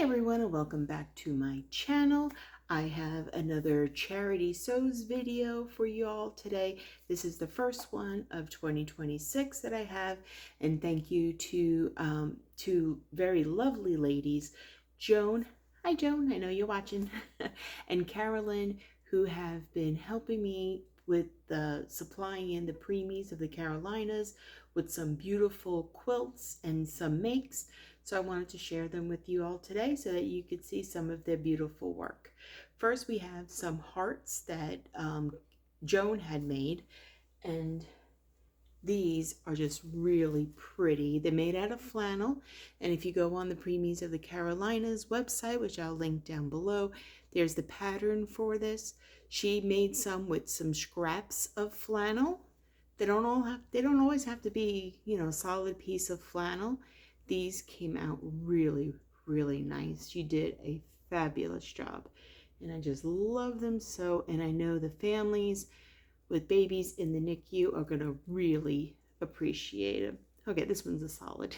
everyone, and welcome back to my channel. I have another charity sews video for you all today. This is the first one of 2026 that I have, and thank you to two very lovely ladies, Joan. Hi Joan, I know you're watching, and Carolyn, who have been helping me with supplying in the Preemies of the Carolinas with some beautiful quilts and some makes. So I wanted to share them with you all today so that you could see some of their beautiful work. First, we have some hearts that Joan had made, and these are just really pretty. They're made out of flannel, and if you go on the Preemies of the Carolinas website, which I'll link down below, there's the pattern for this. She made some with some scraps of flannel. They don't always have to be, a solid piece of flannel. These came out really, really nice. She did a fabulous job, and I just love them so. And I know the families with babies in the NICU are going to really appreciate them. Okay, this one's a solid.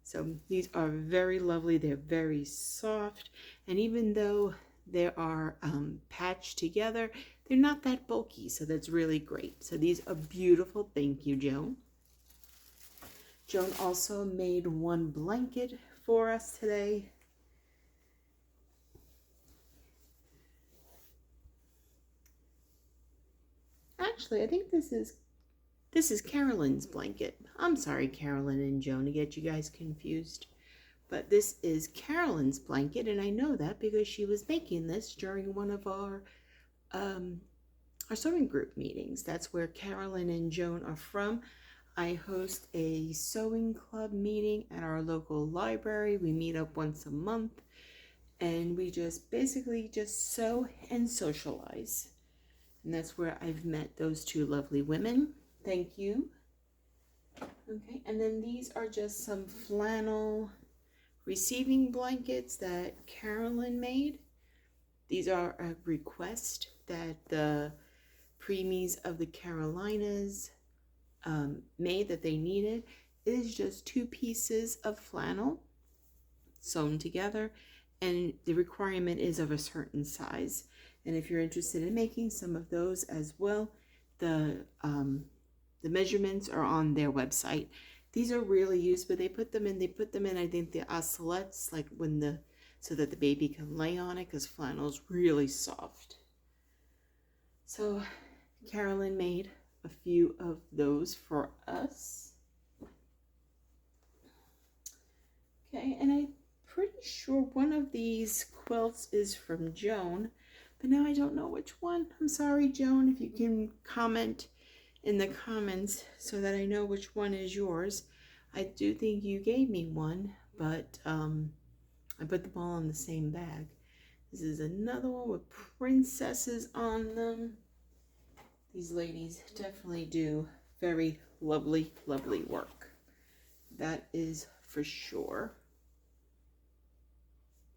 So these are very lovely. They're very soft, and even though they are patched together, they're not that bulky, so that's really great. So these are beautiful. Thank you, Joan. Joan also made one blanket for us today. Actually, I think this is Carolyn's blanket. I'm sorry, Carolyn and Joan, to get you guys confused. But this is Carolyn's blanket, and I know that because she was making this during one of our sewing group meetings. That's where Carolyn and Joan are from. I host a sewing club meeting at our local library. We meet up once a month, and we just basically just sew and socialize. And that's where I've met those two lovely women. Thank you. Okay, and then these are just some flannel receiving blankets that Carolyn made. These are a request that the Preemies of the Carolinas made, that they needed. It is just 2 pieces of flannel sewn together, and the requirement is of a certain size. And if you're interested in making some of those as well, the measurements are on their website. These are really used, but they put them in I think the oscillettes, like so that the baby can lay on it, because flannel is really soft. So Carolyn made a few of those for us. Okay, and I'm pretty sure one of these quilts is from Joan, but now I don't know which one. I'm sorry, Joan, if you can comment in the comments so that I know which one is yours. I do think you gave me one, but I put them all in the same bag. This is another one with princesses on them. These ladies definitely do very lovely, lovely work. That is for sure.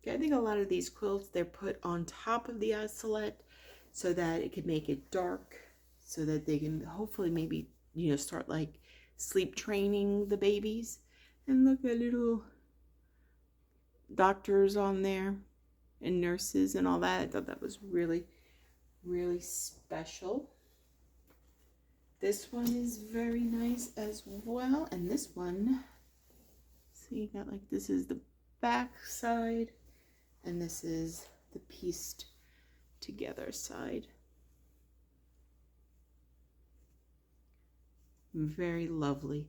Okay, I think a lot of these quilts, they're put on top of the oscillette so that it can make it dark, so that they can hopefully maybe, start like sleep training the babies. And look at little doctors on there and nurses and all that. I thought that was really, really special. This one is very nice as well. And this one, so you got like, this is the back side, and this is the pieced together side. Very lovely.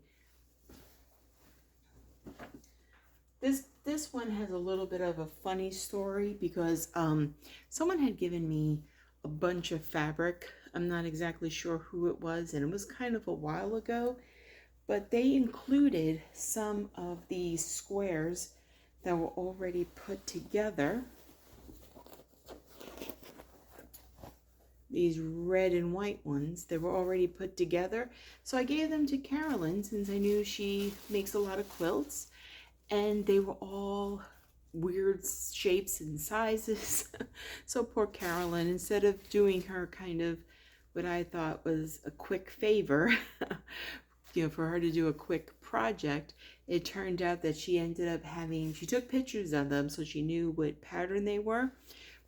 This one has a little bit of a funny story, because someone had given me a bunch of fabric. I'm not exactly sure who it was, and it was kind of a while ago, but they included some of these squares that were already put together. These red and white ones, they were already put together. So I gave them to Carolyn, since I knew she makes a lot of quilts, and they were all weird shapes and sizes. So poor Carolyn, instead of doing her kind of what I thought was a quick favor, for her to do a quick project, it turned out that she ended up she took pictures of them so she knew what pattern they were,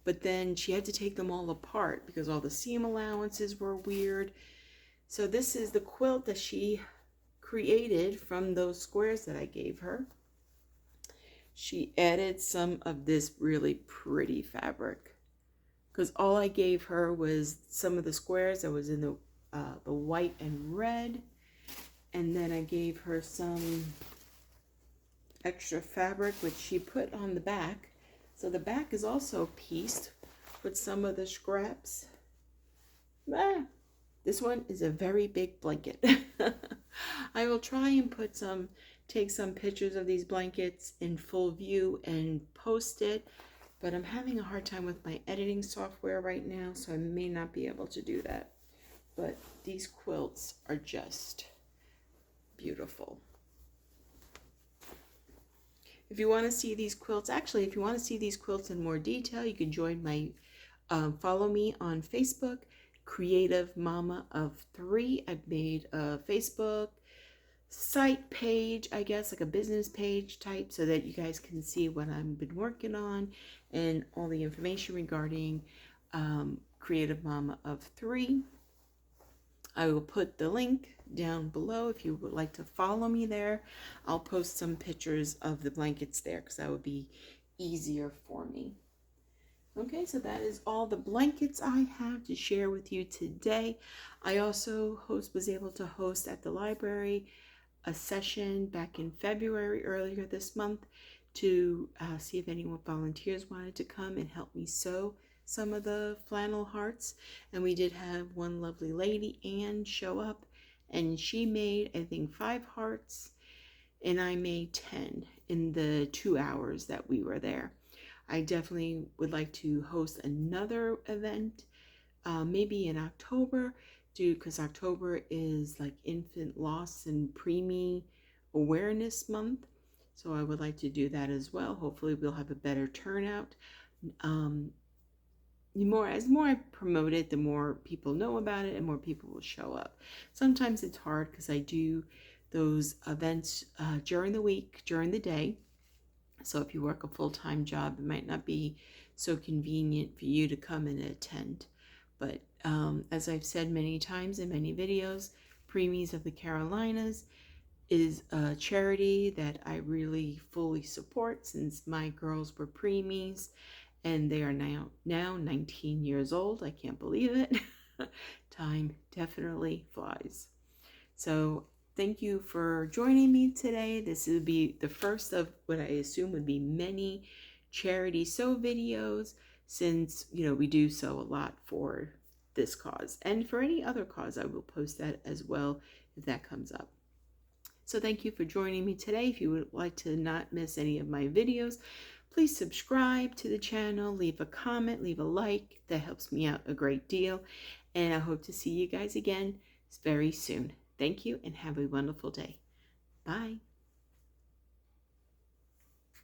but then she had to take them all apart because all the seam allowances were weird. So this is the quilt that she created from those squares that I gave her. She added some of this really pretty fabric because all I gave her was some of the squares that was in the white and red, and then I gave her some extra fabric which she put on the back. So the back is also pieced with some of the scraps. This one is a very big blanket. I will try and take some pictures of these blankets in full view and post it, but I'm having a hard time with my editing software right now, so I may not be able to do that. But these quilts are just beautiful. If you want to see these quilts, actually, if you want to see these quilts in more detail, you can join my, follow me on Facebook, Creative Mama of 3. I've made a Facebook site page, I guess, like a business page type, so that you guys can see what I've been working on and all the information regarding Creative Mama of 3. I will put the link down below if you would like to follow me there. I'll post some pictures of the blankets there because that would be easier for me. Okay, so that is all the blankets I have to share with you today. I also was able to host at the library a session back in February, earlier this month, to see if anyone volunteers wanted to come and help me sew some of the flannel hearts. And we did have one lovely lady, Anne, show up, and she made, I think, 5 hearts, and I made 10 in the 2 hours that we were there. I definitely would like to host another event, maybe in October, because October is like infant loss and preemie awareness month. So I would like to do that as well. Hopefully we'll have a better turnout. As more I promote it, the more people know about it and more people will show up. Sometimes it's hard because I do those events during the week, during the day. So if you work a full-time job, it might not be so convenient for you to come and attend. But as I've said many times in many videos, Preemies of the Carolinas is a charity that I really fully support since my girls were preemies, and they are now 19 years old. I can't believe it. Time definitely flies. So thank you for joining me today. This will be the first of what I assume would be many charity sew videos, since, you know, we do sew a lot for this cause. And for any other cause, I will post that as well if that comes up. So thank you for joining me today. If you would like to not miss any of my videos, please subscribe to the channel, leave a comment, leave a like. That helps me out a great deal. And I hope to see you guys again very soon. Thank you and have a wonderful day. Bye.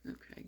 Okay.